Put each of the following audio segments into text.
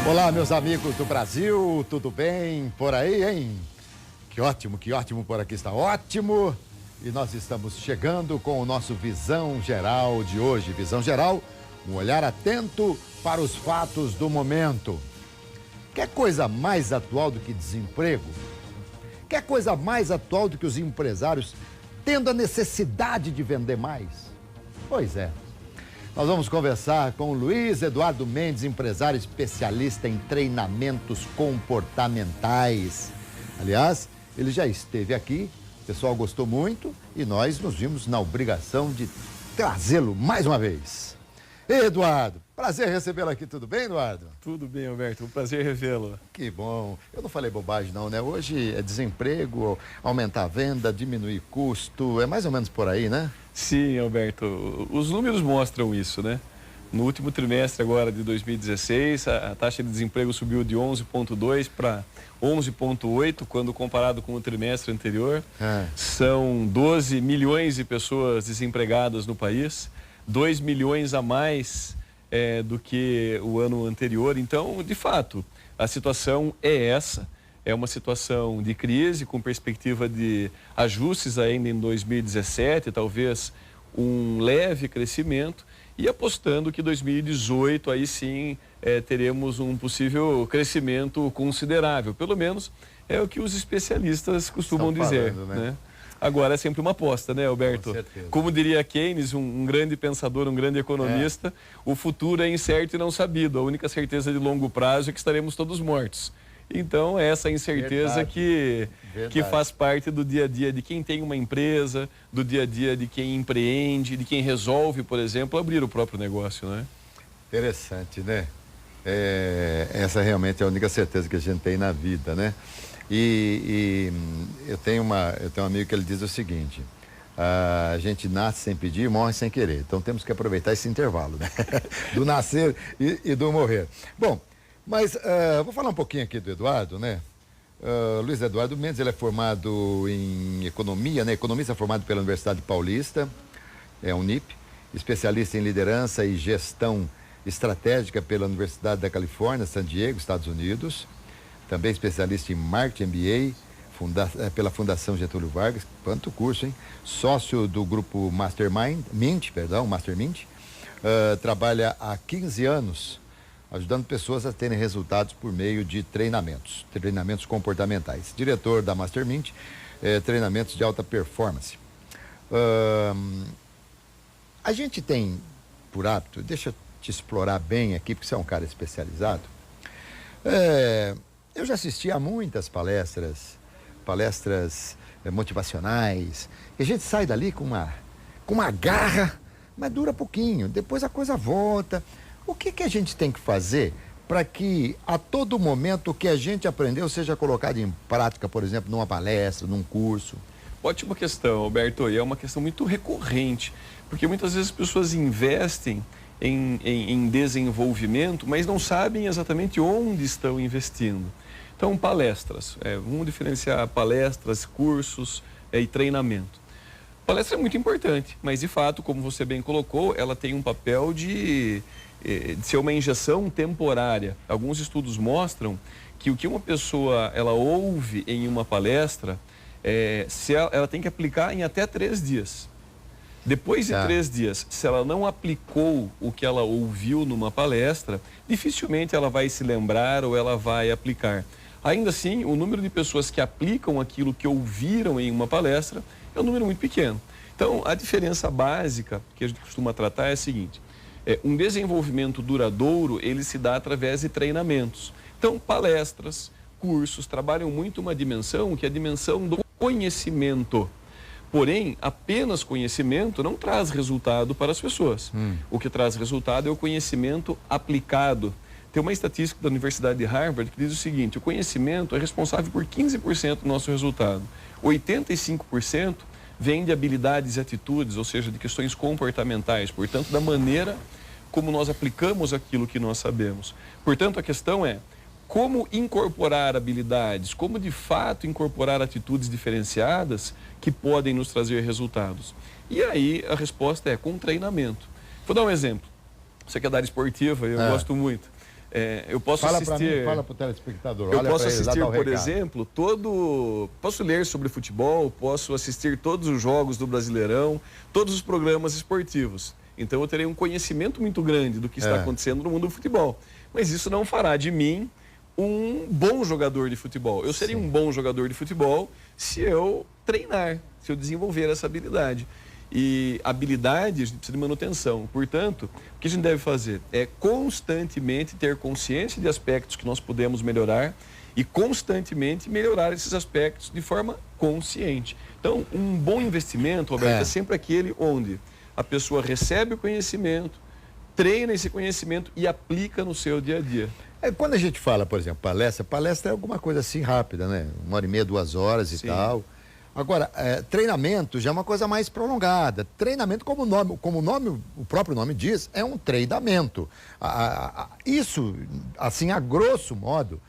Olá, meus amigos do Brasil, tudo bem por aí, hein? Que ótimo por aqui está ótimo. E nós estamos chegando com o nosso Visão Geral de hoje. Visão Geral, um olhar atento para os fatos do momento. Quer coisa mais atual do que desemprego? Quer coisa mais atual do que os empresários tendo a necessidade de vender mais? Pois é. Nós vamos conversar com o Luiz Eduardo Mendes, empresário especialista em treinamentos comportamentais. Aliás, ele já esteve aqui, o pessoal gostou muito e nós nos vimos na obrigação de trazê-lo mais uma vez. Eduardo, prazer recebê-lo aqui, tudo bem, Eduardo? Tudo bem, Alberto, um prazer revê-lo. Que bom. Eu não falei bobagem não, né? Hoje é desemprego, aumentar a venda, diminuir custo, é mais ou menos por aí, né? Sim, Alberto, os números mostram isso, né? No último trimestre agora de 2016, a taxa de desemprego subiu de 11,2 para 11,8, quando comparado com o trimestre anterior. São 12 milhões de pessoas desempregadas no país, 2 milhões a mais do que o ano anterior. Então, de fato, a situação é essa. É uma situação de crise, com perspectiva de ajustes ainda em 2017, talvez um leve crescimento, e apostando que 2018 aí sim teremos um possível crescimento considerável. Pelo menos é o que os especialistas costumam dizer, né? Agora é sempre uma aposta, né, Alberto? Com certeza. Como diria Keynes, um grande pensador, um grande economista, o futuro é incerto e não sabido. A única certeza de longo prazo é que estaremos todos mortos. Então, é essa incerteza que faz parte do dia a dia de quem tem uma empresa, do dia a dia de quem empreende, de quem resolve, por exemplo, abrir o próprio negócio, né? Interessante, né? Essa realmente é a única certeza que a gente tem na vida, né? E eu tenho um amigo que ele diz o seguinte: a gente nasce sem pedir e morre sem querer. Então temos que aproveitar esse intervalo, né? Do nascer e do morrer. Bom, mas vou falar um pouquinho aqui do Eduardo, né? Luiz Eduardo Mendes, ele é formado em economia, né? Economista formado pela Universidade Paulista, Unip, especialista em liderança e gestão estratégica pela Universidade da Califórnia, San Diego, Estados Unidos. Também especialista em marketing MBA, pela Fundação Getúlio Vargas. Quanto curso, hein? Sócio do grupo Mastermind, trabalha há 15 anos ajudando pessoas a terem resultados por meio de treinamentos comportamentais. Diretor da Mastermind, treinamentos de alta performance. A gente tem por hábito, deixa eu te explorar bem aqui, porque você é um cara especializado. Eu já assisti a muitas palestras motivacionais, e a gente sai dali com uma garra, mas dura pouquinho, depois a coisa volta. O que a gente tem que fazer para que a todo momento o que a gente aprendeu seja colocado em prática, por exemplo, numa palestra, num curso? Ótima questão, Alberto, e é uma questão muito recorrente, porque muitas vezes as pessoas investem em desenvolvimento, mas não sabem exatamente onde estão investindo. Então, palestras, vamos diferenciar palestras, cursos e treinamento. Palestra é muito importante, mas de fato, como você bem colocou, ela tem um papel de ser uma injeção temporária. Alguns estudos mostram que o que uma pessoa ela ouve em uma palestra, ela tem que aplicar em até 3 dias. Depois de 3 dias, se ela não aplicou o que ela ouviu numa palestra, dificilmente ela vai se lembrar ou ela vai aplicar. Ainda assim, o número de pessoas que aplicam aquilo que ouviram em uma palestra é um número muito pequeno. Então, a diferença básica que a gente costuma tratar é a seguinte: um desenvolvimento duradouro, ele se dá através de treinamentos. Então, palestras, cursos, trabalham muito uma dimensão que é a dimensão do conhecimento. Porém, apenas conhecimento não traz resultado para as pessoas. O que traz resultado é o conhecimento aplicado. Tem uma estatística da Universidade de Harvard que diz o seguinte: o conhecimento é responsável por 15% do nosso resultado. 85% vem de habilidades e atitudes, ou seja, de questões comportamentais, portanto, da maneira como nós aplicamos aquilo que nós sabemos. Portanto, a questão é como incorporar habilidades, como de fato incorporar atitudes diferenciadas que podem nos trazer resultados. E aí a resposta é com treinamento. Vou dar um exemplo. Você que é da área esportiva, eu gosto muito. Eu posso fala assistir... para mim, fala para o telespectador. Eu olha posso ele, assistir, dá o por recado. exemplo, posso ler sobre futebol, posso assistir todos os jogos do Brasileirão, todos os programas esportivos. Então eu terei um conhecimento muito grande do que está acontecendo no mundo do futebol. Mas isso não fará de mim um bom jogador de futebol. Eu seria um bom jogador de futebol se eu treinar, se eu desenvolver essa habilidade. E habilidade, a gente precisa de manutenção. Portanto, o que a gente deve fazer é constantemente ter consciência de aspectos que nós podemos melhorar e constantemente melhorar esses aspectos de forma consciente. Então, um bom investimento, Roberto, é sempre aquele onde a pessoa recebe o conhecimento, treina esse conhecimento e aplica no seu dia a dia. Quando a gente fala, por exemplo, palestra é alguma coisa assim rápida, né? 1h30, 2 horas e tal. Agora, treinamento já é uma coisa mais prolongada. Treinamento, como o próprio nome diz, é um treinamento. Isso, assim, a grosso modo,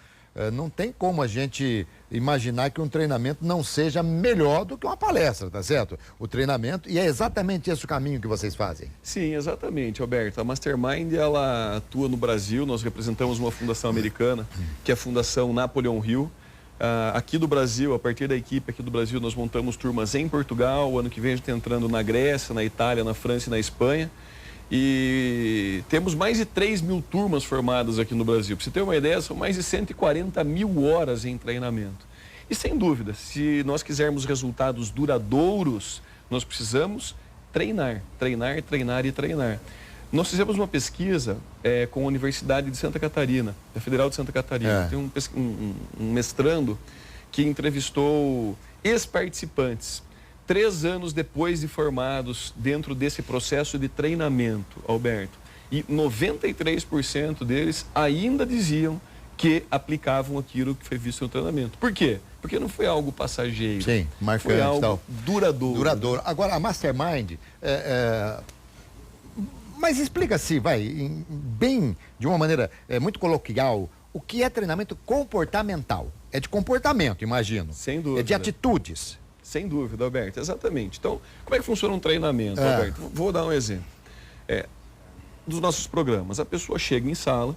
não tem como a gente imaginar que um treinamento não seja melhor do que uma palestra, tá certo? O treinamento, e é exatamente esse o caminho que vocês fazem. Sim, exatamente, Alberto. A Mastermind, ela atua no Brasil, nós representamos uma fundação americana, que é a Fundação Napoleon Hill. Aqui do Brasil, a partir da equipe aqui do Brasil, nós montamos turmas em Portugal. O ano que vem a gente está entrando na Grécia, na Itália, na França e na Espanha. E temos mais de 3.000 turmas formadas aqui no Brasil. Para você ter uma ideia, são mais de 140.000 horas em treinamento. E sem dúvida, se nós quisermos resultados duradouros, nós precisamos treinar, treinar, treinar e treinar. Nós fizemos uma pesquisa com a Universidade de Santa Catarina, a Federal de Santa Catarina. Tem um mestrando que entrevistou ex-participantes 3 anos depois de formados dentro desse processo de treinamento, Alberto. E 93% deles ainda diziam que aplicavam aquilo que foi visto no treinamento. Por quê? Porque não foi algo passageiro. Sim, marcante, foi algo tal. duradouro. Agora, a Mastermind, mas explica assim, bem, de uma maneira muito coloquial, o que é treinamento comportamental? É de comportamento, imagino. Sem dúvida. É de atitudes. Sem dúvida, Alberto, exatamente. Então, como é que funciona um treinamento, Alberto? Vou dar um exemplo. Dos nossos programas, a pessoa chega em sala,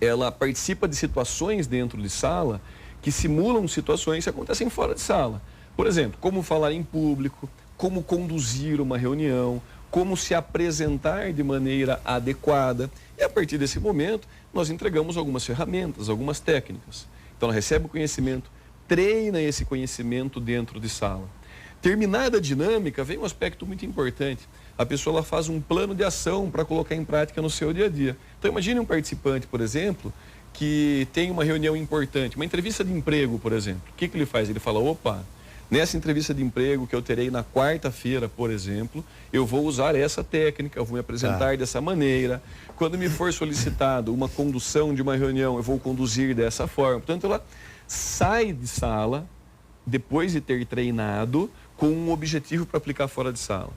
ela participa de situações dentro de sala que simulam situações que acontecem fora de sala. Por exemplo, como falar em público, como conduzir uma reunião, como se apresentar de maneira adequada. E a partir desse momento, nós entregamos algumas ferramentas, algumas técnicas. Então, ela recebe o conhecimento, treina esse conhecimento dentro de sala. Terminada a dinâmica, vem um aspecto muito importante. A pessoa ela faz um plano de ação para colocar em prática no seu dia a dia. Então, imagine um participante, por exemplo, que tem uma reunião importante, uma entrevista de emprego, por exemplo. O que ele faz? Ele fala, opa, nessa entrevista de emprego que eu terei na quarta-feira, por exemplo, eu vou usar essa técnica, eu vou me apresentar dessa maneira. Quando me for solicitado uma condução de uma reunião, eu vou conduzir dessa forma. Portanto, ela sai de sala, depois de ter treinado, com um objetivo para aplicar fora de sala.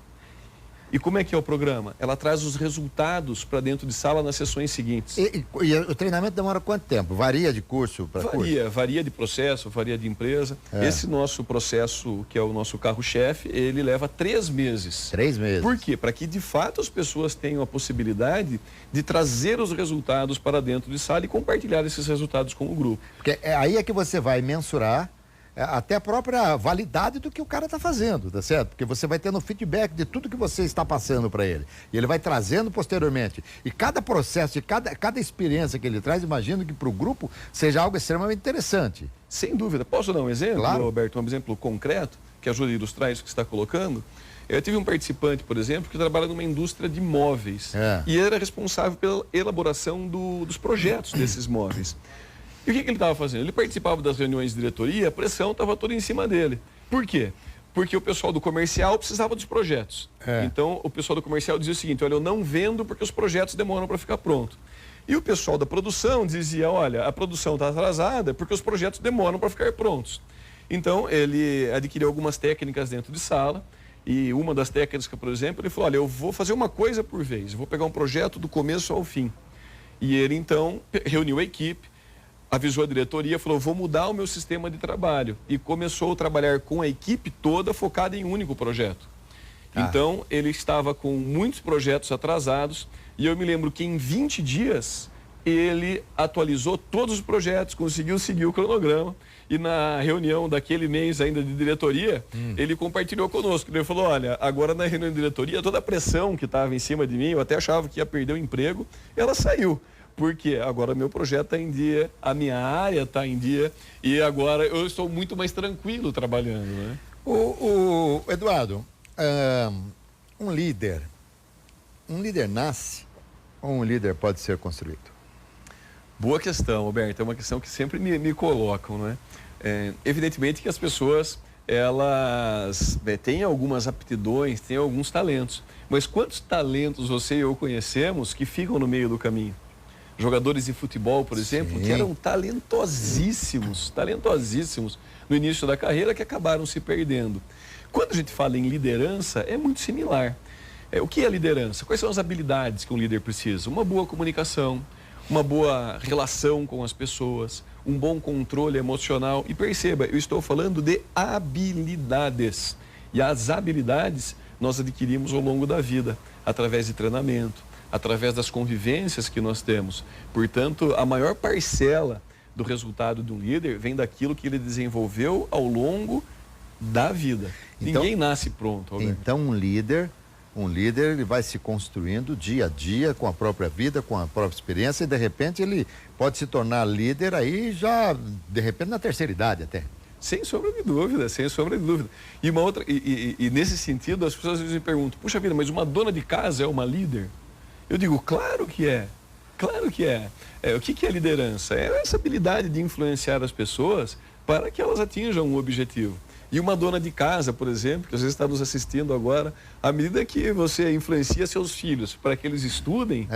E como é que é o programa? Ela traz os resultados para dentro de sala nas sessões seguintes. E o treinamento demora quanto tempo? Varia de curso para curso? Varia de processo, varia de empresa. Esse nosso processo, que é o nosso carro-chefe, ele leva 3 meses. 3 meses. Por quê? Para que de fato as pessoas tenham a possibilidade de trazer os resultados para dentro de sala e compartilhar esses resultados com o grupo. Porque aí é que você vai mensurar até a própria validade do que o cara está fazendo, tá certo? Porque você vai tendo feedback de tudo que você está passando para ele. E ele vai trazendo posteriormente. E cada processo, cada experiência que ele traz, imagino que para o grupo seja algo extremamente interessante. Sem dúvida. Posso dar um exemplo, claro. Roberto? Um exemplo concreto, que ajuda a ilustrar isso que você está colocando? Eu tive um participante, por exemplo, que trabalha numa indústria de móveis. E era responsável pela elaboração dos projetos desses móveis. E o que ele estava fazendo? Ele participava das reuniões de diretoria, a pressão estava toda em cima dele. Por quê? Porque o pessoal do comercial precisava dos projetos. Então, o pessoal do comercial dizia o seguinte, olha, eu não vendo porque os projetos demoram para ficar pronto. E o pessoal da produção dizia, olha, a produção está atrasada porque os projetos demoram para ficar prontos. Então, ele adquiriu algumas técnicas dentro de sala, e uma das técnicas, por exemplo, ele falou, olha, eu vou fazer uma coisa por vez, eu vou pegar um projeto do começo ao fim. E ele, então, reuniu a equipe, avisou a diretoria, falou, vou mudar o meu sistema de trabalho. E começou a trabalhar com a equipe toda focada em um único projeto. Então, ele estava com muitos projetos atrasados e eu me lembro que em 20 dias ele atualizou todos os projetos, conseguiu seguir o cronograma. E na reunião daquele mês ainda de diretoria, ele compartilhou conosco. Ele falou, olha, agora na reunião de diretoria, toda a pressão que estava em cima de mim, eu até achava que ia perder o emprego, ela saiu. Porque agora meu projeto está em dia, a minha área está em dia, e agora eu estou muito mais tranquilo trabalhando, né? O Eduardo, um líder nasce ou um líder pode ser construído? Boa questão, Roberto. É uma questão que sempre me colocam, né? Evidentemente que as pessoas, elas têm algumas aptidões, têm alguns talentos. Mas quantos talentos você e eu conhecemos que ficam no meio do caminho? Jogadores de futebol, por exemplo, que eram talentosíssimos no início da carreira, que acabaram se perdendo. Quando a gente fala em liderança, é muito similar. O que é liderança? Quais são as habilidades que um líder precisa? Uma boa comunicação, uma boa relação com as pessoas, um bom controle emocional. E perceba, eu estou falando de habilidades. E as habilidades nós adquirimos ao longo da vida, através de treinamento, através das convivências que nós temos. Portanto, a maior parcela do resultado de um líder vem daquilo que ele desenvolveu ao longo da vida. Então, ninguém nasce pronto, Roberto. Então, um líder ele vai se construindo dia a dia com a própria vida, com a própria experiência, e de repente ele pode se tornar líder aí já, de repente, na terceira idade até. Sem sombra de dúvida, sem sombra de dúvida. E uma outra, e nesse sentido, as pessoas às vezes me perguntam, puxa vida, mas uma dona de casa é uma líder? Eu digo, claro que é. Claro que é. O que é liderança? É essa habilidade de influenciar as pessoas para que elas atinjam um objetivo. E uma dona de casa, por exemplo, que às vezes está nos assistindo agora, à medida que você influencia seus filhos para que eles estudem,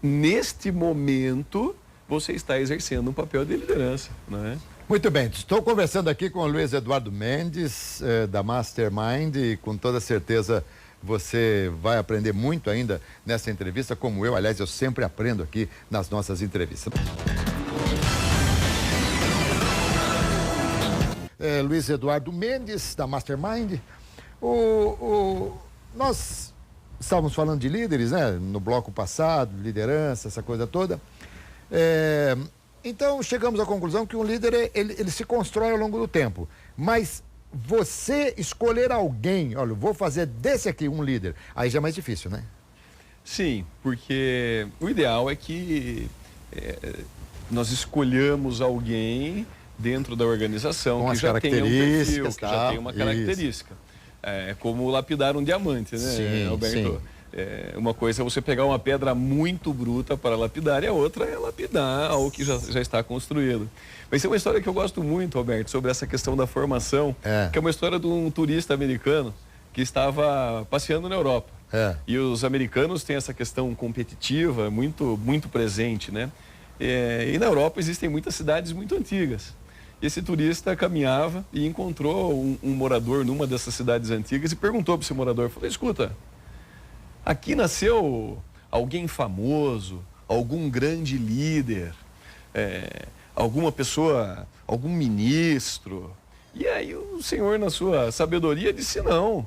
neste momento você está exercendo um papel de liderança, não é? Muito bem, estou conversando aqui com o Luiz Eduardo Mendes, da Mastermind, e com toda certeza você vai aprender muito ainda nessa entrevista, como eu, aliás, eu sempre aprendo aqui nas nossas entrevistas. Luiz Eduardo Mendes, da Mastermind. Nós estávamos falando de líderes, né? No bloco passado, liderança, essa coisa toda. Então, chegamos à conclusão que um líder, ele se constrói ao longo do tempo. Mas você escolher alguém, olha, vou fazer desse aqui um líder, aí já é mais difícil, né? Sim, porque o ideal é que nós escolhamos alguém dentro da organização com que já tem um perfil, que já tem uma isso. característica. É como lapidar um diamante, né, sim, Alberto? Sim. Uma coisa é você pegar uma pedra muito bruta para lapidar e a outra é lapidar algo que já está construído. Mas é uma história que eu gosto muito, Alberto, sobre essa questão da formação, que é uma história de um turista americano que estava passeando na Europa. E os americanos têm essa questão competitiva muito, muito presente, né? E na Europa existem muitas cidades muito antigas. Esse turista caminhava e encontrou um morador numa dessas cidades antigas e perguntou para esse morador, falou, escuta, aqui nasceu alguém famoso, algum grande líder, alguma pessoa, algum ministro? E aí o senhor, na sua sabedoria, disse, não,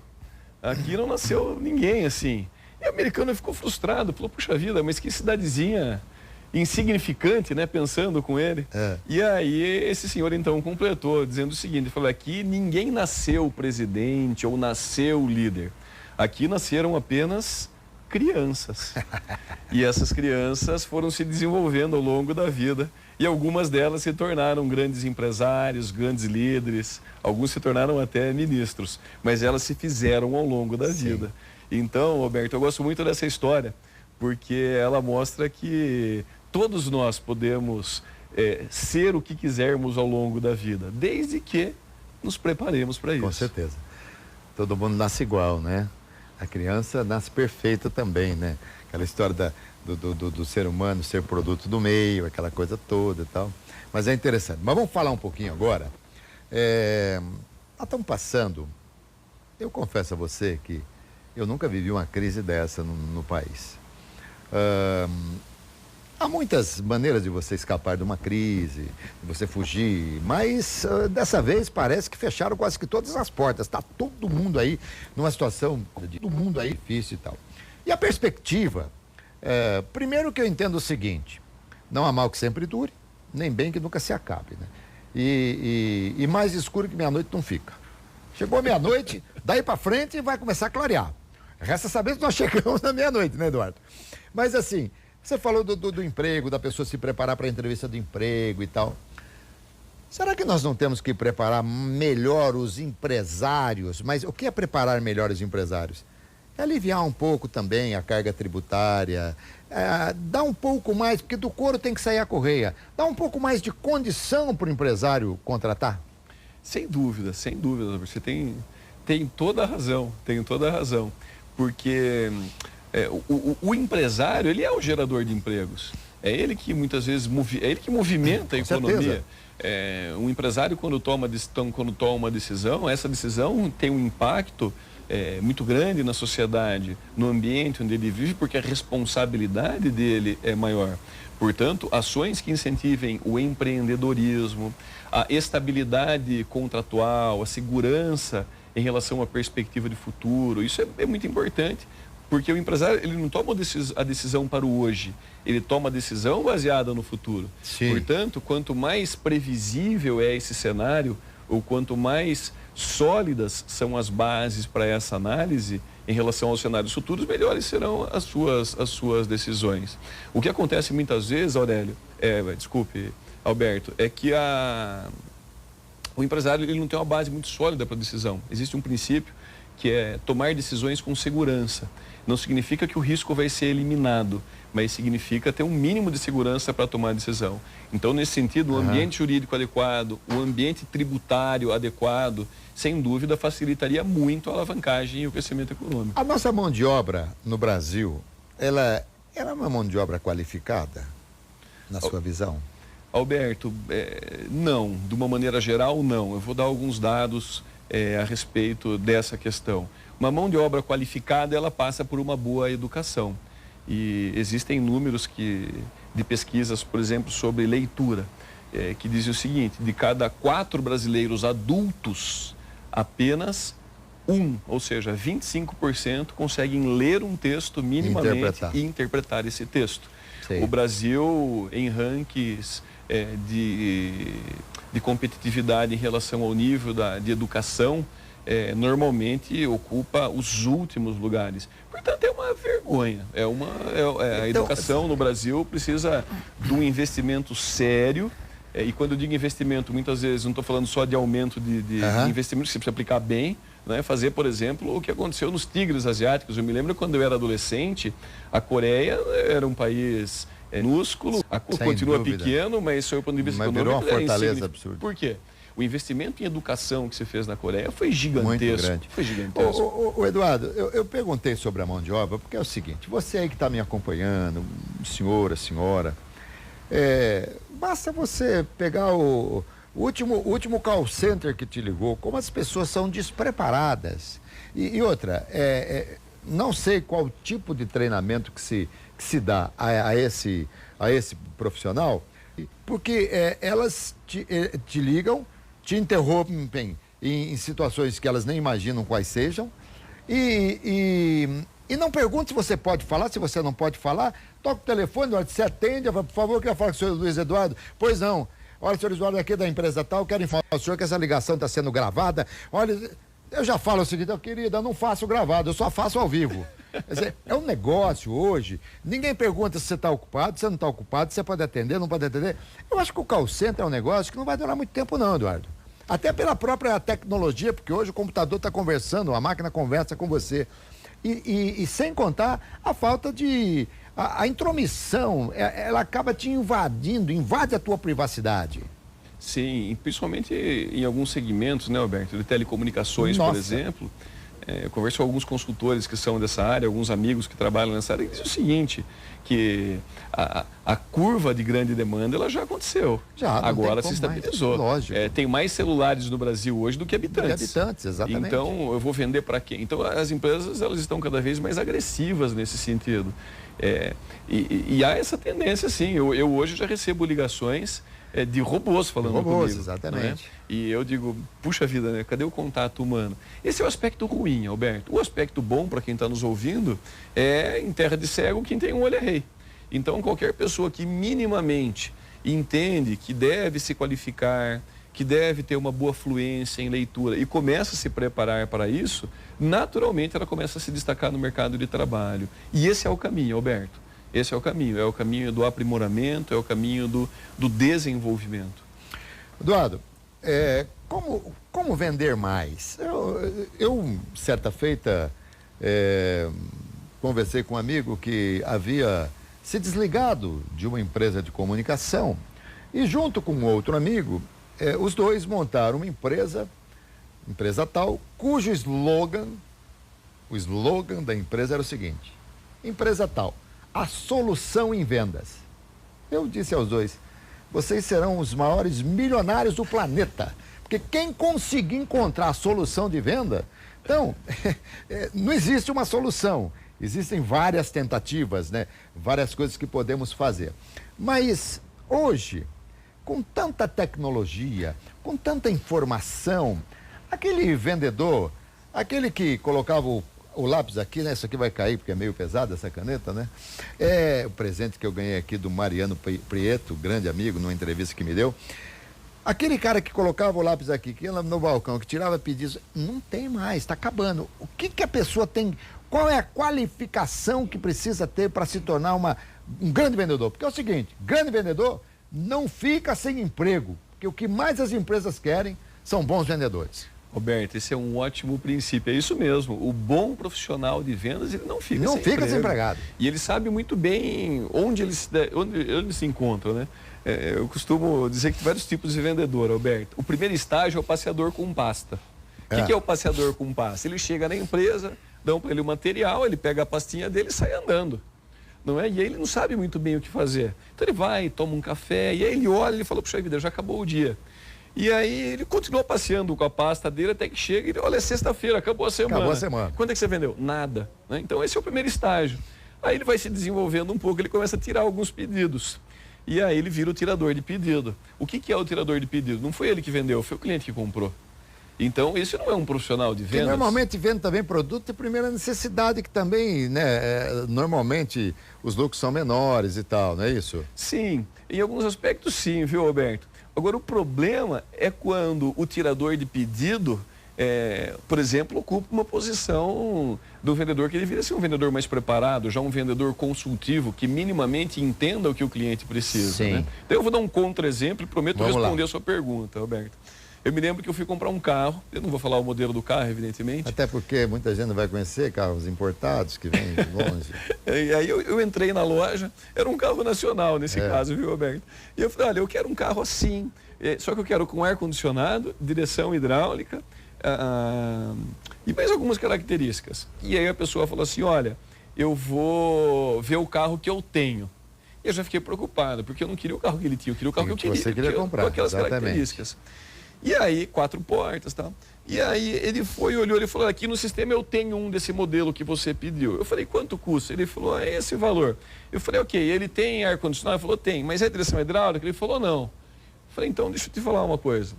aqui não nasceu ninguém assim. E o americano ficou frustrado, falou, puxa vida, mas que cidadezinha insignificante, né, pensando com ele. E aí esse senhor então completou, dizendo o seguinte, falou, aqui ninguém nasceu presidente ou nasceu líder. Aqui nasceram apenas crianças. E essas crianças foram se desenvolvendo ao longo da vida e algumas delas se tornaram grandes empresários, grandes líderes, alguns se tornaram até ministros, mas elas se fizeram ao longo da vida. Então, Roberto, eu gosto muito dessa história, porque ela mostra que todos nós podemos ser o que quisermos ao longo da vida, desde que nos preparemos para isso. Com certeza. Todo mundo nasce igual, né? A criança nasce perfeita também, né? Aquela história do ser humano ser produto do meio, aquela coisa toda e tal. Mas é interessante. Mas vamos falar um pouquinho agora. Nós estamos passando, eu confesso a você que eu nunca vivi uma crise dessa no país. Há muitas maneiras de você escapar de uma crise, de você fugir, mas dessa vez parece que fecharam quase que todas as portas. Está todo mundo aí numa situação, todo mundo aí difícil e tal. E a perspectiva, primeiro que eu entendo o seguinte, Não há mal que sempre dure, nem bem que nunca se acabe, né? E mais escuro que meia-noite não fica. Chegou a meia-noite, daí para frente vai começar a clarear. Resta saber se nós chegamos na meia-noite, né, Eduardo? Mas assim, você falou do emprego, da pessoa se preparar para a entrevista do emprego e tal. Será que nós não temos que preparar melhor os empresários? Mas o que é preparar melhor os empresários? É aliviar um pouco também a carga tributária, dar um pouco mais, porque do couro tem que sair a correia, dar um pouco mais de condição para o empresário contratar? Sem dúvida, sem dúvida. Você tem toda a razão, porque o empresário, ele é o gerador de empregos. É ele que muitas vezes movimenta a economia. Um empresário, quando toma uma decisão, essa decisão tem um impacto muito grande na sociedade, no ambiente onde ele vive, porque a responsabilidade dele é maior. Portanto, ações que incentivem o empreendedorismo, a estabilidade contratual, a segurança em relação à perspectiva de futuro, isso é muito importante, porque o empresário, ele não toma a decisão para o hoje, ele toma a decisão baseada no futuro. Sim. Portanto, quanto mais previsível é esse cenário, ou quanto mais sólidas são as bases para essa análise em relação aos cenários futuros, melhores serão as suas decisões. O que acontece muitas vezes, Alberto, é que o empresário, ele não tem uma base muito sólida para decisão. Existe um princípio que é tomar decisões com segurança. Não significa que o risco vai ser eliminado, mas significa ter um mínimo de segurança para tomar a decisão. Então, nesse sentido, o ambiente jurídico adequado, o ambiente tributário adequado, sem dúvida, facilitaria muito a alavancagem e o crescimento econômico. A nossa mão de obra no Brasil, ela é uma mão de obra qualificada, na sua visão? Alberto, não. De uma maneira geral, não. Eu vou dar alguns dados a respeito dessa questão. Uma mão de obra qualificada, ela passa por uma boa educação. E existem números de pesquisas, por exemplo, sobre leitura, que dizem o seguinte: de cada 4 brasileiros adultos, apenas ou seja, 25% conseguem ler um texto minimamente e interpretar esse texto. Sei. O Brasil, em rankings de competitividade em relação ao nível de educação, normalmente ocupa os últimos lugares. Portanto, é uma vergonha. A educação no Brasil precisa de um investimento sério. E quando eu digo investimento, muitas vezes não estou falando só de aumento de investimento, que você precisa aplicar bem, né? Fazer, por exemplo, o que aconteceu nos tigres asiáticos. Eu me lembro quando eu era adolescente, a Coreia era um país minúsculo, continua pequeno, mas foi o ponto de vista econômico. Virou uma fortaleza absurda. Por quê? O investimento em educação que se fez na Coreia foi gigantesco. Muito grande. Foi gigantesco. Eduardo, eu perguntei sobre a mão de obra, porque é o seguinte: você aí que está me acompanhando, senhora, basta você pegar o último call center que te ligou, como as pessoas são despreparadas. E outra, não sei qual tipo de treinamento que se dá a esse profissional, porque elas te ligam, te interrompem em situações que elas nem imaginam quais sejam, e não pergunte se você pode falar, se você não pode falar. Toca o telefone, Eduardo, você atende, por favor, eu queria falar com o senhor Luiz Eduardo. Pois não. Olha, senhor Eduardo, aqui da empresa tal, quero informar o senhor que essa ligação está sendo gravada. Olha, eu já falo o seguinte: querida, eu não faço gravado, eu só faço ao vivo. Quer dizer, é um negócio hoje, ninguém pergunta se você está ocupado, se você não está ocupado, se você pode atender, não pode atender. Eu acho que o call center é um negócio que não vai durar muito tempo não, Eduardo. Até pela própria tecnologia, porque hoje o computador está conversando, a máquina conversa com você. E sem contar a falta de... A intromissão, ela acaba te invadindo, invade a tua privacidade. Sim, principalmente em alguns segmentos, né, Alberto, de telecomunicações, por exemplo. Eu converso com alguns consultores que são dessa área, alguns amigos que trabalham nessa área, e dizem o seguinte, que a curva de grande demanda, ela já aconteceu. Agora se estabilizou. Lógico. Tem mais celulares no Brasil hoje do que habitantes. Exatamente. Então, eu vou vender para quem? Então, as empresas, elas estão cada vez mais agressivas nesse sentido. E há essa tendência, sim. Eu hoje já recebo ligações de robôs falando comigo. Exatamente. Né? E eu digo, puxa vida, né? Cadê o contato humano? Esse é o aspecto ruim, Alberto. O aspecto bom para quem está nos ouvindo é, em terra de cego, quem tem um olho é rei. Então, qualquer pessoa que minimamente entende que deve se qualificar, que deve ter uma boa fluência em leitura e começa a se preparar para isso, naturalmente ela começa a se destacar no mercado de trabalho. E esse é o caminho, Alberto. Esse é o caminho do aprimoramento, é o caminho do desenvolvimento. Eduardo, como vender mais? Eu certa feita, conversei com um amigo que havia se desligado de uma empresa de comunicação e junto com outro amigo, os dois montaram uma empresa tal, cujo o slogan da empresa era o seguinte: empresa tal, a solução em vendas. Eu disse aos dois: vocês serão os maiores milionários do planeta, porque quem conseguir encontrar a solução de venda, então, não existe uma solução, existem várias tentativas, né? Várias coisas que podemos fazer. Mas hoje, com tanta tecnologia, com tanta informação, aquele vendedor, aquele que colocava o lápis aqui, né? Isso aqui vai cair porque é meio pesado essa caneta, né? É o presente que eu ganhei aqui do Mariano Prieto, grande amigo, numa entrevista que me deu. Aquele cara que colocava o lápis aqui, que ia no balcão, que tirava pedidos, não tem mais, está acabando. O que a pessoa tem, qual é a qualificação que precisa ter para se tornar um grande vendedor? Porque é o seguinte, grande vendedor não fica sem emprego, porque o que mais as empresas querem são bons vendedores. Roberto, esse é um ótimo princípio, é isso mesmo. O bom profissional de vendas, ele não fica desempregado. E ele sabe muito bem onde ele se encontra, né? Eu costumo dizer que tem vários tipos de vendedor, Roberto. O primeiro estágio é o passeador com pasta. O que é o passeador com pasta? Ele chega na empresa, dão para ele o material, ele pega a pastinha dele e sai andando. Não é? E aí ele não sabe muito bem o que fazer. Então ele vai, toma um café, e aí ele olha e fala: puxa vida, já acabou o dia. E aí ele continua passeando com a pasta dele até que chega e ele, olha, é sexta-feira, acabou a semana. Acabou a semana. Quanto é que você vendeu? Nada. Né? Então esse é o primeiro estágio. Aí ele vai se desenvolvendo um pouco, ele começa a tirar alguns pedidos. E aí ele vira o tirador de pedido. O que é o tirador de pedido? Não foi ele que vendeu, foi o cliente que comprou. Então, esse não é um profissional de vendas. Que normalmente vende também produto de primeira necessidade, que também, né, normalmente os lucros são menores e tal, não é isso? Sim, em alguns aspectos sim, viu, Roberto? Agora, o problema é quando o tirador de pedido, por exemplo, ocupa uma posição do vendedor que deveria ser um vendedor mais preparado, já um vendedor consultivo, que minimamente entenda o que o cliente precisa. Sim. Né? Então, eu vou dar um contra-exemplo e prometo responder lá. a sua pergunta, Roberto. Eu me lembro que eu fui comprar um carro, eu não vou falar o modelo do carro, evidentemente. Até porque muita gente não vai conhecer carros importados que vêm de longe. E aí eu entrei na loja, era um carro nacional nesse caso, viu, Roberto? E eu falei: olha, eu quero um carro assim, só que eu quero com ar-condicionado, direção hidráulica e mais algumas características. E aí a pessoa falou assim: olha, eu vou ver o carro que eu tenho. E eu já fiquei preocupado, porque eu não queria o carro que ele tinha, eu queria o carro que eu queria. Você queria comprar, com aquelas exatamente. Características. E aí, 4 portas e tal. E aí ele foi, olhou, ele falou: aqui no sistema eu tenho um desse modelo que você pediu. Eu falei: quanto custa? Ele falou: é esse valor. Eu falei: ok, ele tem ar-condicionado? Ele falou: tem. Mas é direção hidráulica? Ele falou: não. Eu falei: então, deixa eu te falar uma coisa.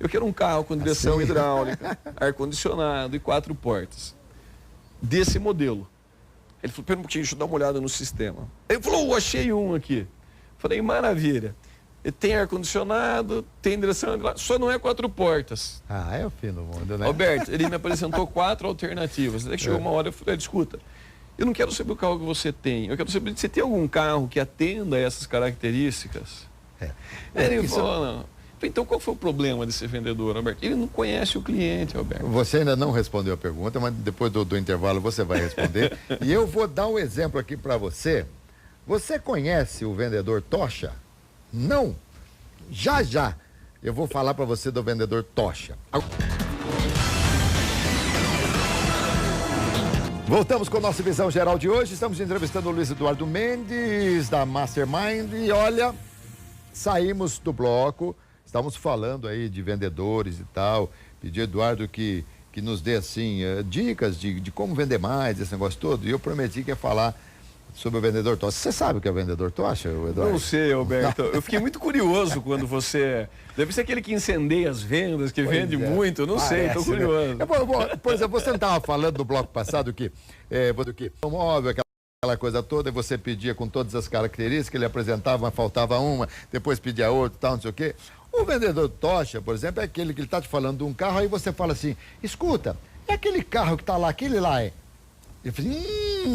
Eu quero um carro com direção hidráulica, ar-condicionado e 4 portas. Desse modelo. Ele falou: pera um pouquinho, deixa eu dar uma olhada no sistema. Ele falou: achei um aqui. Eu falei: maravilha. Tem ar-condicionado, tem direção hidráulica, só não é 4 portas. Ah, é o fim do mundo, né? Alberto, ele me apresentou 4 alternativas. Até que chegou uma hora, eu falei: escuta, eu não quero saber o carro que você tem, eu quero saber se você tem algum carro que atenda a essas características. Ele falou: não. Então, qual foi o problema desse vendedor, Alberto? Ele não conhece o cliente, Alberto. Você ainda não respondeu a pergunta, mas depois do intervalo você vai responder. E eu vou dar um exemplo aqui para você. Você conhece o vendedor Tocha? Não. Já eu vou falar para você do vendedor Tocha. Voltamos com a nossa visão geral de hoje. Estamos entrevistando o Luiz Eduardo Mendes, da Mastermind. E olha, saímos do bloco, estamos falando aí de vendedores e tal. Pedi ao Eduardo que nos dê, assim, dicas de como vender mais, esse negócio todo. E eu prometi que ia falar sobre o vendedor Tocha. Você sabe o que é o vendedor Tocha, Eduardo? Não sei, Alberto. Eu fiquei muito curioso quando você... Deve ser aquele que incendeia as vendas, que vende muito. Eu não sei, estou curioso. Por exemplo, você não estava falando no bloco passado que móvel, aquela aquela coisa toda, e você pedia com todas as características, ele apresentava, mas faltava uma, depois pedia outra, tal, não sei o quê. O vendedor tocha, por exemplo, é aquele que ele está te falando de um carro, aí você fala assim, escuta, é aquele carro que está lá, aquele lá é... Ele fala,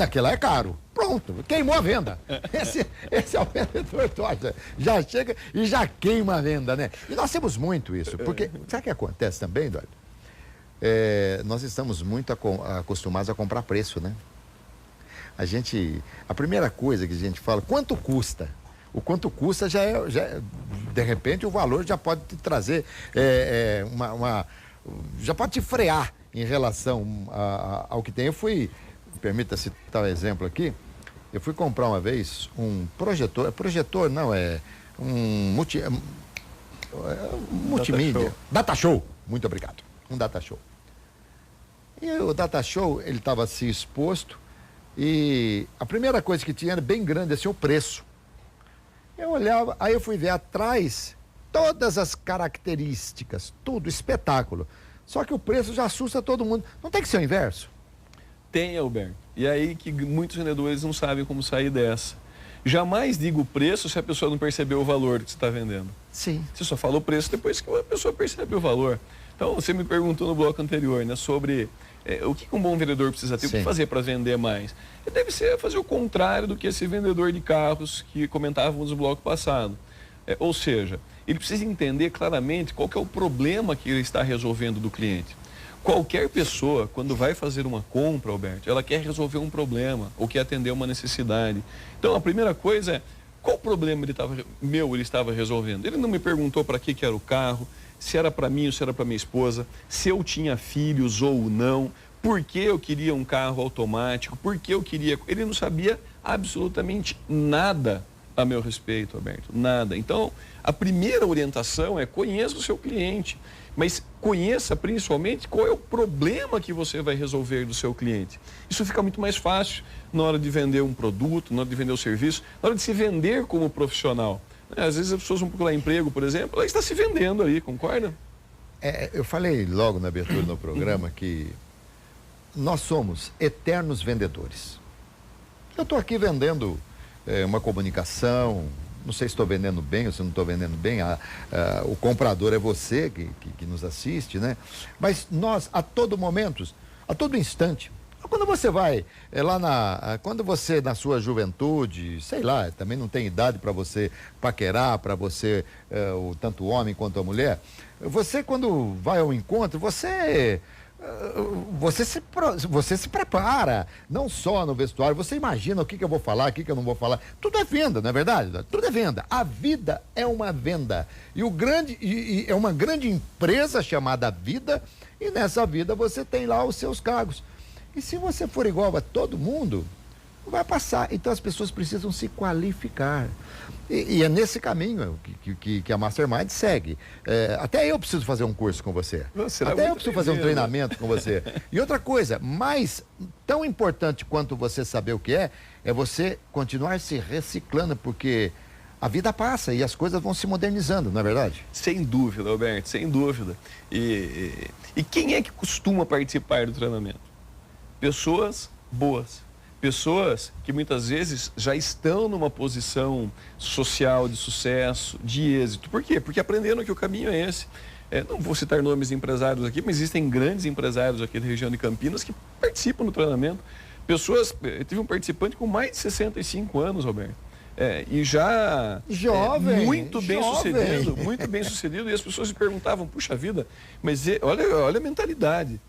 aquele lá é caro. Pronto, queimou a venda. Esse é o vendedor tocha. Já chega e já queima a venda, né? E nós temos muito isso, porque sabe o que acontece também, Eduardo? Nós estamos muito acostumados a comprar preço, né? A primeira coisa que a gente fala, quanto custa? O quanto custa de repente o valor já pode te trazer já pode te frear em relação ao que tem. Permita citar um exemplo aqui, eu fui comprar uma vez um projetor não, um multimídia, data show, muito obrigado, um data show. E o data show, ele estava assim exposto, e a primeira coisa que tinha era bem grande, assim, o preço. Eu olhava, aí eu fui ver atrás todas as características, tudo, espetáculo. Só que o preço já assusta todo mundo. Não tem que ser o inverso? Tem, Alberto. E aí que muitos vendedores não sabem como sair dessa. Jamais diga o preço se a pessoa não percebeu o valor que você está vendendo. Sim. Você só fala o preço depois que a pessoa percebe o valor. Então, você me perguntou no bloco anterior, né, sobre o que um bom vendedor precisa ter, o que fazer para vender mais. Ele deve fazer o contrário do que esse vendedor de carros que comentávamos no bloco passado. Ou seja, ele precisa entender claramente qual que é o problema que ele está resolvendo do cliente. Qualquer pessoa, quando vai fazer uma compra, Alberto, ela quer resolver um problema ou quer atender uma necessidade. Então, a primeira coisa é, qual problema ele estava resolvendo? Ele não me perguntou para que era o carro, se era para mim ou se era para minha esposa, se eu tinha filhos ou não, por que eu queria um carro automático, por que eu queria... Ele não sabia absolutamente nada a meu respeito, Alberto, nada. Então, a primeira orientação é conheça o seu cliente, mas conheça principalmente qual é o problema que você vai resolver do seu cliente. Isso fica muito mais fácil na hora de vender um produto, na hora de vender o serviço, na hora de se vender como profissional. Às vezes as pessoas vão procurar emprego, por exemplo, ela está se vendendo aí, concorda? Eu falei logo na abertura do programa que nós somos eternos vendedores. Eu estou aqui vendendo uma comunicação, não sei se estou vendendo bem ou se não estou vendendo bem, o comprador é você que nos assiste, né? Mas nós, a todo momento, a todo instante, quando você vai quando você na sua juventude, sei lá, também não tem idade para você paquerar, para você, tanto o homem quanto a mulher, você quando vai ao encontro, você se prepara, não só no vestuário, você imagina o que eu vou falar, o que eu não vou falar. Tudo é venda, não é verdade? Tudo é venda. A vida é uma venda. E é uma grande empresa chamada vida, e nessa vida você tem lá os seus cargos. E se você for igual a todo mundo, não vai passar. Então as pessoas precisam se qualificar. E é nesse caminho que a Mastermind segue. Até eu preciso fazer um curso com você. Até eu preciso fazer um treinamento com você. E outra coisa, mais tão importante quanto você saber o que é você continuar se reciclando, porque a vida passa e as coisas vão se modernizando, não é verdade? Sem dúvida, Alberto, sem dúvida. E quem é que costuma participar do treinamento? Pessoas boas. Pessoas que muitas vezes já estão numa posição social de sucesso, de êxito. Por quê? Porque aprenderam que o caminho é esse. Não vou citar nomes de empresários aqui, mas existem grandes empresários aqui da região de Campinas que participam do treinamento. Tive um participante com mais de 65 anos, Roberto. E já jovem, muito bem sucedido, e as pessoas se perguntavam, puxa vida, mas olha a mentalidade.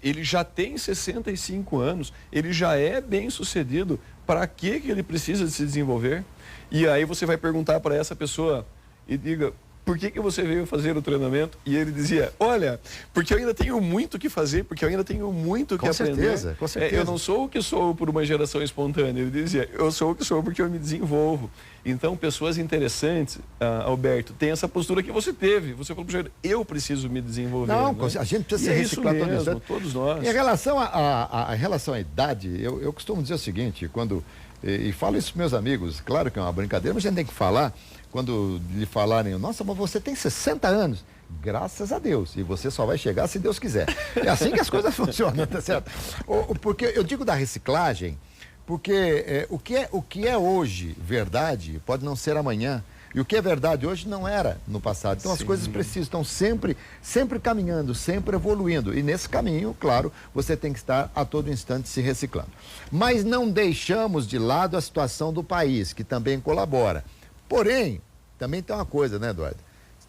Ele já tem 65 anos, ele já é bem sucedido, para que ele precisa de se desenvolver? E aí você vai perguntar para essa pessoa e diga, por que você veio fazer o treinamento? E ele dizia, olha, porque eu ainda tenho muito o que fazer, porque eu ainda tenho muito o que aprender. Com certeza. Eu não sou o que sou por uma geração espontânea. Ele dizia, eu sou o que sou porque eu me desenvolvo. Então, pessoas interessantes, Alberto, tem essa postura que você teve. Você falou, eu preciso me desenvolver. Não, né? A gente precisa se reciclar todos nós. Em relação à idade, eu costumo dizer o seguinte, e falo isso para meus amigos, claro que é uma brincadeira, mas a gente tem que falar, quando lhe falarem, nossa, mas você tem 60 anos. Graças a Deus. E você só vai chegar se Deus quiser. É assim que as coisas funcionam, tá certo? Porque eu digo da reciclagem, Porque o que é hoje verdade pode não ser amanhã. E o que é verdade hoje não era no passado. Então as coisas estão sempre caminhando, sempre evoluindo. E nesse caminho, claro, você tem que estar a todo instante se reciclando. Mas não deixamos de lado a situação do país, que também colabora. Porém, também tem uma coisa, né, Eduardo?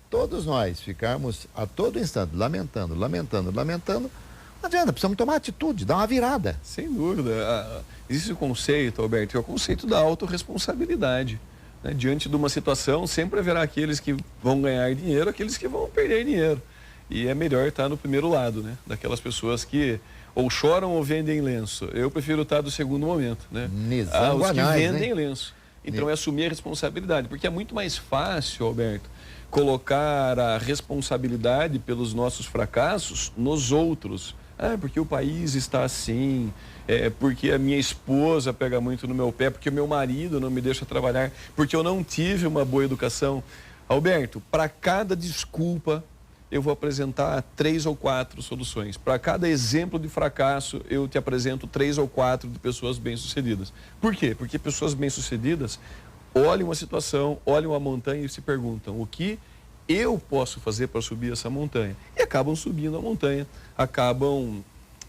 Todos nós ficarmos a todo instante lamentando, não adianta, precisamos tomar atitude, dar uma virada. Sem dúvida. Existe o conceito, Alberto, que é o conceito da autorresponsabilidade. Né? Diante de uma situação, sempre haverá aqueles que vão ganhar dinheiro, aqueles que vão perder dinheiro. E é melhor estar no primeiro lado, né? Daquelas pessoas que ou choram ou vendem lenço. Eu prefiro estar do segundo momento, né? Os que vendem lenço. Então é assumir a responsabilidade, porque é muito mais fácil, Alberto, colocar a responsabilidade pelos nossos fracassos nos outros. Porque o país está assim, porque a minha esposa pega muito no meu pé, porque o meu marido não me deixa trabalhar, porque eu não tive uma boa educação. Alberto, para cada desculpa, eu vou apresentar 3 ou 4 soluções. Para cada exemplo de fracasso, eu te apresento 3 ou 4 de pessoas bem-sucedidas. Por quê? Porque pessoas bem-sucedidas olham a situação, olham a montanha e se perguntam: o que eu posso fazer para subir essa montanha? E acabam subindo a montanha, acabam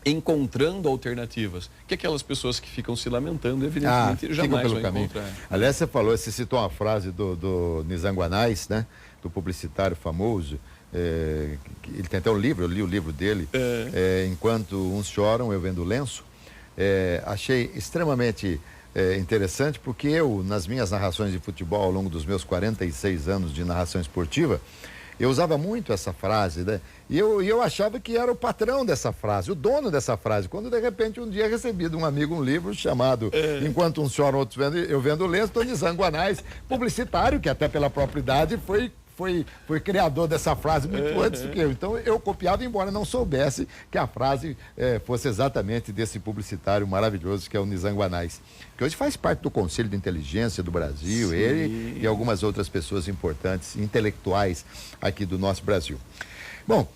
encontrando alternativas, que aquelas pessoas que ficam se lamentando, evidentemente, jamais vão encontrar. Aliás, você citou uma frase do Nizanguanais, né? Do publicitário famoso. Ele tem até um livro, eu li o livro dele, Enquanto Uns Choram, Eu Vendo Lenço. Achei extremamente interessante, porque eu, nas minhas narrações de futebol, ao longo dos meus 46 anos de narração esportiva, eu usava muito essa frase, né? E eu achava que era o patrão dessa frase, o dono dessa frase, quando de repente um dia recebi de um amigo um livro chamado Enquanto Uns Choram, Outros Vendem, Eu Vendo Lenço, do Nizanguanais, publicitário, que até pela própria idade foi criador dessa frase muito antes do que eu. Então eu copiava, embora não soubesse que a frase fosse exatamente desse publicitário maravilhoso que é o Nizanguanais, que hoje faz parte do Conselho de Inteligência do Brasil. Sim. Ele e algumas outras pessoas importantes, intelectuais aqui do nosso Brasil. Bom,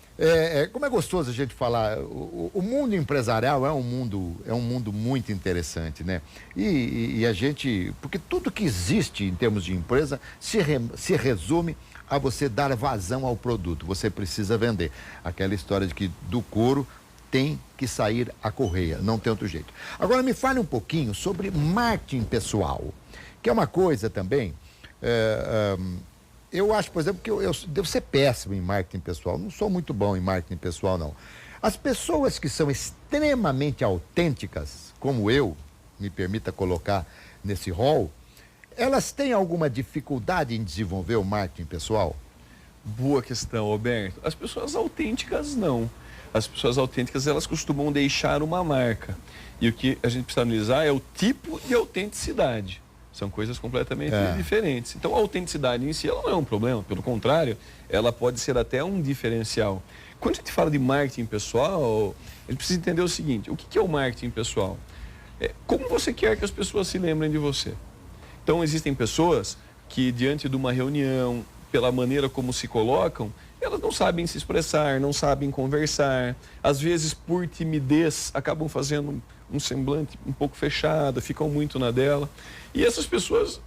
como é gostoso a gente falar, o mundo empresarial é um mundo muito interessante, né? E a gente, porque tudo que existe em termos de empresa se resume a você dar vazão ao produto. Você precisa vender. Aquela história de que do couro tem que sair a correia, não tem outro jeito. Agora me fale um pouquinho sobre marketing pessoal, que é uma coisa também, eu acho, por exemplo, que eu devo ser péssimo em marketing pessoal, não sou muito bom em marketing pessoal, não. As pessoas que são extremamente autênticas, como eu, me permita colocar nesse rol, elas têm alguma dificuldade em desenvolver o marketing pessoal? Boa questão, Alberto. As pessoas autênticas não. As pessoas autênticas, elas costumam deixar uma marca. E o que a gente precisa analisar é o tipo de autenticidade. São coisas completamente diferentes. Então, a autenticidade em si ela não é um problema. Pelo contrário, ela pode ser até um diferencial. Quando a gente fala de marketing pessoal, a gente precisa entender o seguinte: o que é o marketing pessoal? Como você quer que as pessoas se lembrem de você? Então, existem pessoas que, diante de uma reunião, pela maneira como se colocam, elas não sabem se expressar, não sabem conversar. Às vezes, por timidez, acabam fazendo um semblante um pouco fechado, ficam muito na dela. E essas pessoas,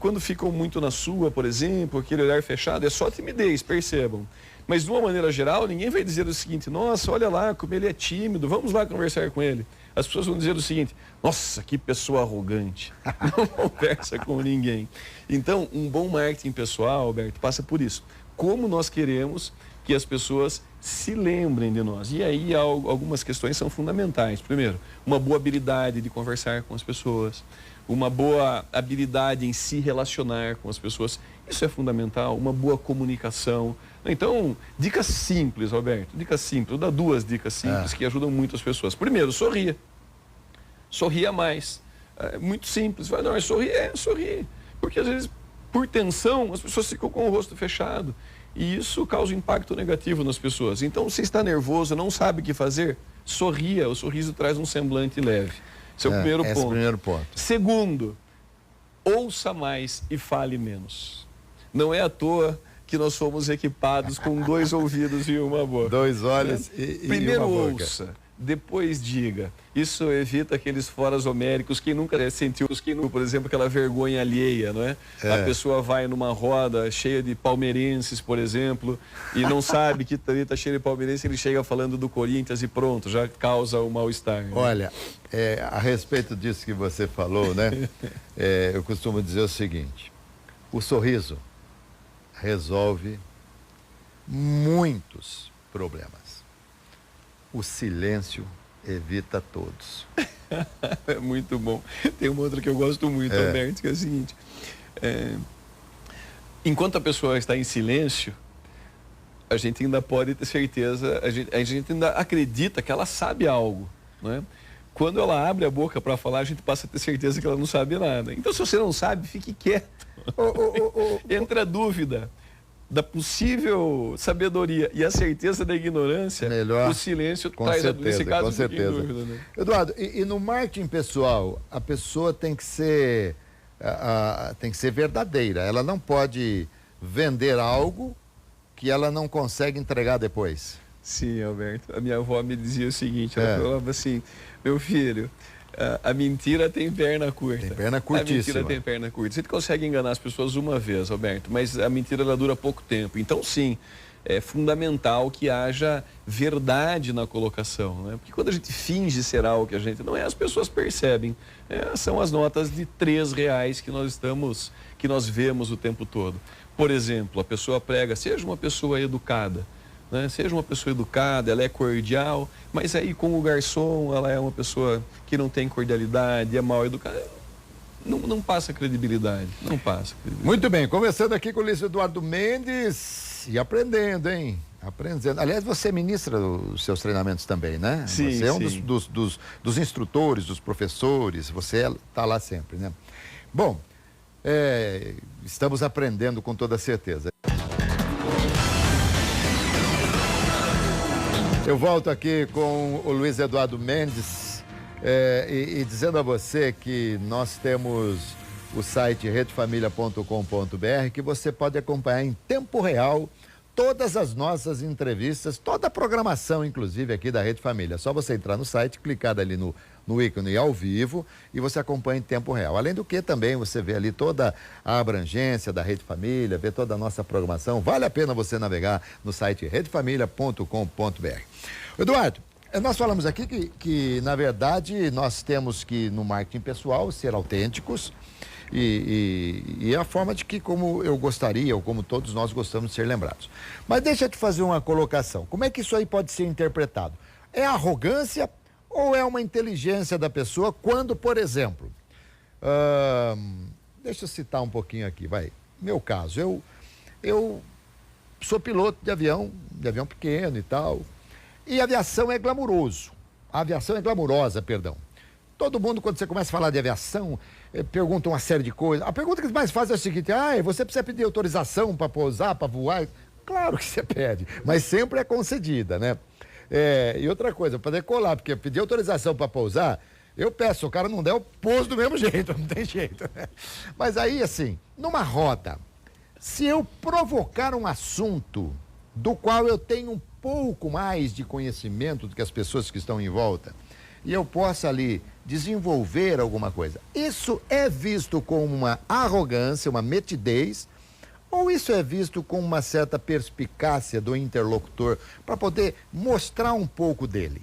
quando ficam muito na sua, por exemplo, aquele olhar fechado, é só timidez, percebam. Mas, de uma maneira geral, ninguém vai dizer o seguinte: nossa, olha lá como ele é tímido, vamos lá conversar com ele. As pessoas vão dizer o seguinte: nossa, que pessoa arrogante, não conversa com ninguém. Então, um bom marketing pessoal, Alberto, passa por isso. Como nós queremos que as pessoas se lembrem de nós. E aí algumas questões são fundamentais. Primeiro, uma boa habilidade de conversar com as pessoas, uma boa habilidade em se relacionar com as pessoas. Isso é fundamental, uma boa comunicação. Então, dicas simples, Roberto, dicas simples. Eu vou dar 2 dicas simples que ajudam muito as pessoas. Primeiro, sorria. Sorria mais. É muito simples. Vai, não, sorrir. Porque às vezes, por tensão, as pessoas ficam com o rosto fechado. E isso causa um impacto negativo nas pessoas. Então, você está nervoso, não sabe o que fazer, sorria. O sorriso traz um semblante leve. Esse é o primeiro ponto. É o primeiro ponto. Segundo, ouça mais e fale menos. Não é à toa que nós fomos equipados com 2 ouvidos e uma boca. 2 olhos e primeiro uma boca. ouça. depois diga. Isso evita aqueles foras homéricos. Quem nunca sentiu, por exemplo, aquela vergonha alheia, não é? A pessoa vai numa roda cheia de palmeirenses, por exemplo, e não sabe que está cheio de palmeirenses, ele chega falando do Corinthians e pronto, já causa o mal-estar. Né? Olha, a respeito disso que você falou, né? Eu costumo dizer o seguinte: o sorriso resolve muitos problemas. O silêncio evita todos. É muito bom. Tem uma outra que eu gosto muito, Alberto, que é o seguinte: enquanto a pessoa está em silêncio, a gente ainda pode ter certeza, a gente ainda acredita que ela sabe algo, né? Quando ela abre a boca para falar, a gente passa a ter certeza que ela não sabe nada. Então, se você não sabe, fique quieto. Entre a dúvida da possível sabedoria e a certeza da ignorância, melhor, o silêncio traz nesse caso com certeza. Dúvida, né? Eduardo, e no marketing pessoal, a pessoa tem que ser verdadeira. Ela não pode vender algo que ela não consegue entregar depois. Sim, Alberto. A minha avó me dizia o seguinte, ela falava assim: meu filho, a mentira tem perna curta. Tem perna curtíssima. A mentira tem perna curta. Você consegue enganar as pessoas uma vez, Alberto, mas a mentira ela dura pouco tempo. Então, sim, é fundamental que haja verdade na colocação, né? Porque quando a gente finge ser algo que a gente não é, as pessoas percebem. São as notas de R$3 que nós vemos o tempo todo. Por exemplo, a pessoa prega: seja uma pessoa educada. Né? Seja uma pessoa educada, ela é cordial, mas aí com o garçom ela é uma pessoa que não tem cordialidade, é mal educada. Não passa credibilidade, não passa credibilidade. Muito bem, começando aqui com o Luiz Eduardo Mendes e aprendendo, hein? Aprendendo. Aliás, você ministra os seus treinamentos também, né? Sim, você é um sim. dos instrutores, dos professores, você está lá sempre, né? Bom, estamos aprendendo com toda certeza. Eu volto aqui com o Luiz Eduardo Mendes e dizendo a você que nós temos o site redefamilia.com.br, que você pode acompanhar em tempo real todas as nossas entrevistas, toda a programação, inclusive, aqui da Rede Família. É só você entrar no site, clicar ali no ícone ao vivo e você acompanha em tempo real. Além do que também você vê ali toda a abrangência da Rede Família, vê toda a nossa programação. Vale a pena você navegar no site redefamilia.com.br. Eduardo, nós falamos aqui que, na verdade, nós temos que, no marketing pessoal, ser autênticos e a forma de que, como eu gostaria, ou como todos nós gostamos de ser lembrados. Mas deixa eu te fazer uma colocação. Como é que isso aí pode ser interpretado? É arrogância ou é uma inteligência da pessoa quando, por exemplo, deixa eu citar um pouquinho aqui, vai. Meu caso, eu sou piloto de avião pequeno e tal, e aviação é glamuroso. A aviação é glamurosa, perdão. Todo mundo, quando você começa a falar de aviação, pergunta uma série de coisas. A pergunta que mais faz é o seguinte: você precisa pedir autorização para pousar, para voar? Claro que você pede, mas sempre é concedida, né? E outra coisa, para decolar, porque pedir autorização para pousar, eu peço, se o cara não der, eu pouso do mesmo jeito, não tem jeito, né? Mas aí, assim, numa roda, se eu provocar um assunto do qual eu tenho um pouco mais de conhecimento do que as pessoas que estão em volta, e eu possa ali desenvolver alguma coisa, isso é visto como uma arrogância, uma metidez, ou isso é visto com uma certa perspicácia do interlocutor para poder mostrar um pouco dele?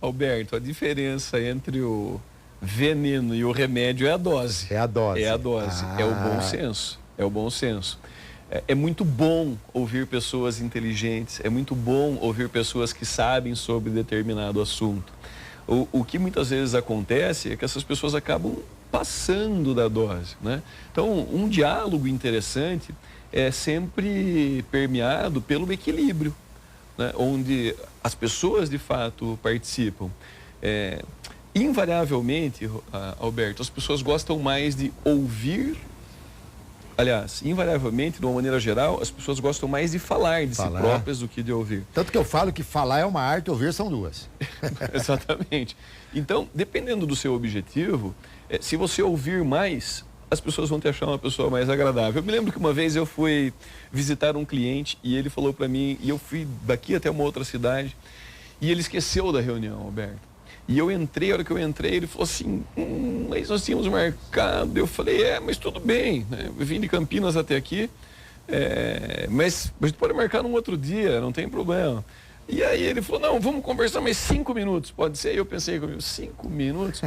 Alberto, a diferença entre o veneno e o remédio é a dose. É a dose. É a dose. É o bom senso. É o bom senso. É muito bom ouvir pessoas inteligentes, é muito bom ouvir pessoas que sabem sobre determinado assunto. O que muitas vezes acontece é que essas pessoas acabam passando da dose, né? Então, um diálogo interessante é sempre permeado pelo equilíbrio, né? Onde as pessoas de fato participam. Invariavelmente, Alberto, as pessoas gostam mais de ouvir. Aliás, invariavelmente, de uma maneira geral, as pessoas gostam mais de falar de si próprias do que de ouvir. Tanto que eu falo que falar é uma arte, ouvir são duas. Exatamente. Então, dependendo do seu objetivo, se você ouvir mais, as pessoas vão te achar uma pessoa mais agradável. Eu me lembro que uma vez eu fui visitar um cliente e ele falou para mim, e eu fui daqui até uma outra cidade, E ele esqueceu da reunião, Alberto. E eu entrei, a hora que eu entrei, ele falou assim, mas nós tínhamos marcado. Eu falei, mas tudo bem, né? Eu vim de Campinas até aqui, mas a gente pode marcar num outro dia, não tem problema. E aí ele falou, não, vamos conversar mais 5 minutos, pode ser? E eu pensei comigo, 5 minutos?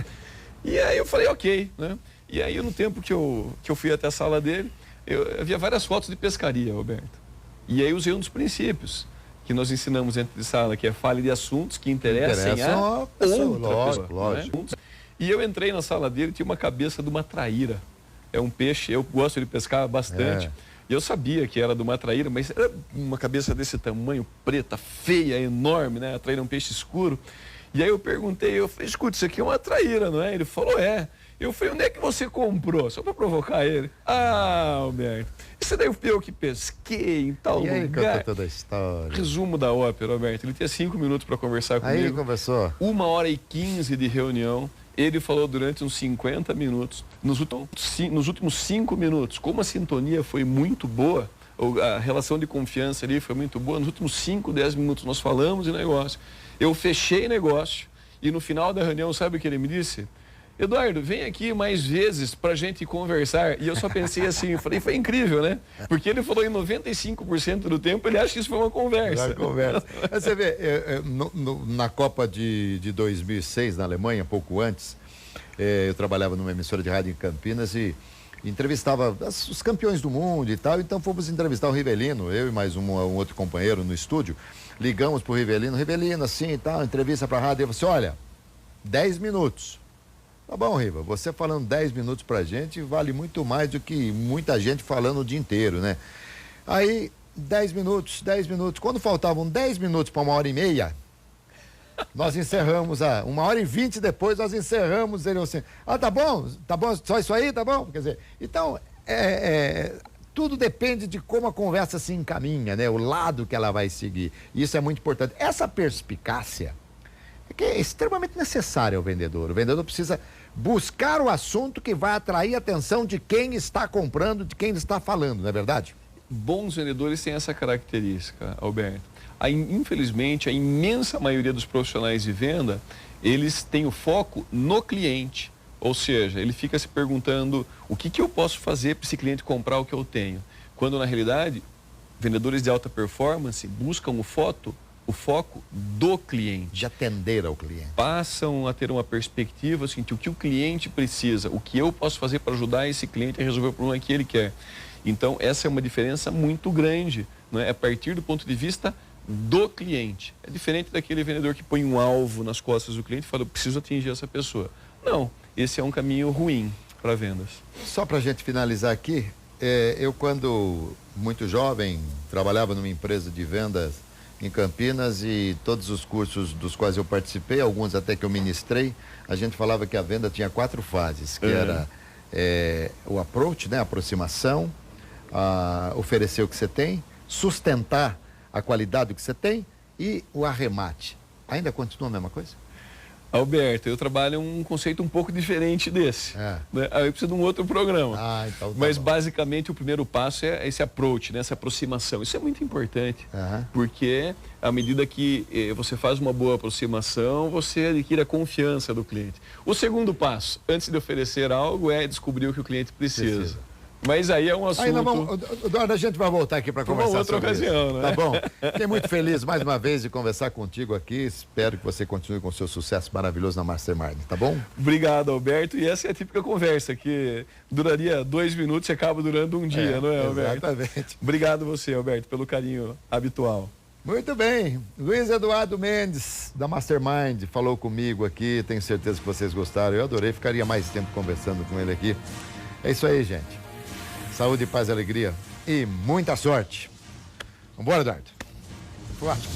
E aí eu falei, ok, né? E aí no tempo que eu fui até a sala dele, eu havia várias fotos de pescaria, Roberto. E aí usei um dos princípios que nós ensinamos dentro de sala, que é fale de assuntos que interessem a outra pessoa. Lógico. Né? E eu entrei na sala dele, tinha uma cabeça de uma traíra. É um peixe, eu gosto de pescar bastante. E eu sabia que era de uma traíra, mas era uma cabeça desse tamanho, preta, feia, enorme, né? A traíra é um peixe escuro. E aí eu perguntei, eu falei, escuta, isso aqui é uma traíra, não é? Ele falou, é. Eu falei, onde é que você comprou? Só para provocar ele. Ah, Alberto, isso daí eu que pesquei em tal lugar. E aí conta toda a história. Resumo da ópera, Alberto. Ele tinha 5 minutos para conversar comigo. Aí conversou. 1h15 de reunião. Ele falou durante uns 50 minutos. Nos últimos 5 minutos, como a sintonia foi muito boa, a relação de confiança ali foi muito boa, nos últimos 5, 10 minutos nós falamos de negócio. Eu fechei negócio e no final da reunião, sabe o que ele me disse? Eduardo, vem aqui mais vezes pra gente conversar. E eu só pensei assim, eu falei, foi incrível, né? Porque ele falou em 95% do tempo, ele acha que isso foi uma conversa. Você vê, na Copa de 2006, na Alemanha, pouco antes, eu trabalhava numa emissora de rádio em Campinas e entrevistava os campeões do mundo e tal, então fomos entrevistar o Rivelino, eu e mais um outro companheiro no estúdio, ligamos pro Rivelino, assim e tal, entrevista pra rádio, ele falou assim, olha, 10 minutos. Tá bom, Riva, você falando 10 minutos pra gente vale muito mais do que muita gente falando o dia inteiro, né? Aí, 10 minutos. Quando faltavam 10 minutos para 1h30, nós encerramos 1h20 depois nós encerramos. Ele assim, tá bom, só isso aí, tá bom? Quer dizer, então, tudo depende de como a conversa se encaminha, né? O lado que ela vai seguir. Isso é muito importante. Essa perspicácia que é extremamente necessária ao vendedor. O vendedor precisa buscar o assunto que vai atrair a atenção de quem está comprando, de quem está falando, não é verdade? Bons vendedores têm essa característica, Alberto. Infelizmente, a imensa maioria dos profissionais de venda, eles têm o foco no cliente. Ou seja, ele fica se perguntando o que eu posso fazer para esse cliente comprar o que eu tenho. Quando, na realidade, vendedores de alta performance buscam o foco do cliente. De atender ao cliente. Passam a ter uma perspectiva assim, o que o cliente precisa, o que eu posso fazer para ajudar esse cliente a resolver o problema que ele quer. Então, essa é uma diferença muito grande, né? A partir do ponto de vista do cliente. É diferente daquele vendedor que põe um alvo nas costas do cliente e fala, eu preciso atingir essa pessoa. Não, esse é um caminho ruim para vendas. Só para a gente finalizar aqui, eu quando muito jovem, trabalhava numa empresa de vendas em Campinas e todos os cursos dos quais eu participei, alguns até que eu ministrei, a gente falava que a venda tinha 4 fases, que era o approach, né, a aproximação, oferecer o que você tem, sustentar a qualidade do que você tem e o arremate. Ainda continua a mesma coisa? Alberto, eu trabalho um conceito um pouco diferente desse. Né? Aí eu preciso de um outro programa. Então tá Mas bom. Basicamente o primeiro passo é esse approach, né? Essa aproximação. Isso é muito importante, porque à medida que você faz uma boa aproximação, você adquire a confiança do cliente. O segundo passo, antes de oferecer algo, é descobrir o que o cliente precisa. Mas aí é um assunto... Eduardo, a gente vai voltar aqui para conversar uma outra ocasião, isso. Né? Tá bom? Fiquei muito feliz mais uma vez de conversar contigo aqui. Espero que você continue com o seu sucesso maravilhoso na Mastermind, tá bom? Obrigado, Alberto. E essa é a típica conversa que duraria 2 minutos e acaba durando um dia, não é, Alberto? Exatamente. Obrigado você, Alberto, pelo carinho habitual. Muito bem. Luiz Eduardo Mendes, da Mastermind, falou comigo aqui. Tenho certeza que vocês gostaram. Eu adorei. Ficaria mais tempo conversando com ele aqui. É isso aí, gente. Saúde, paz e alegria e muita sorte. Vambora, Eduardo. Foi ótimo.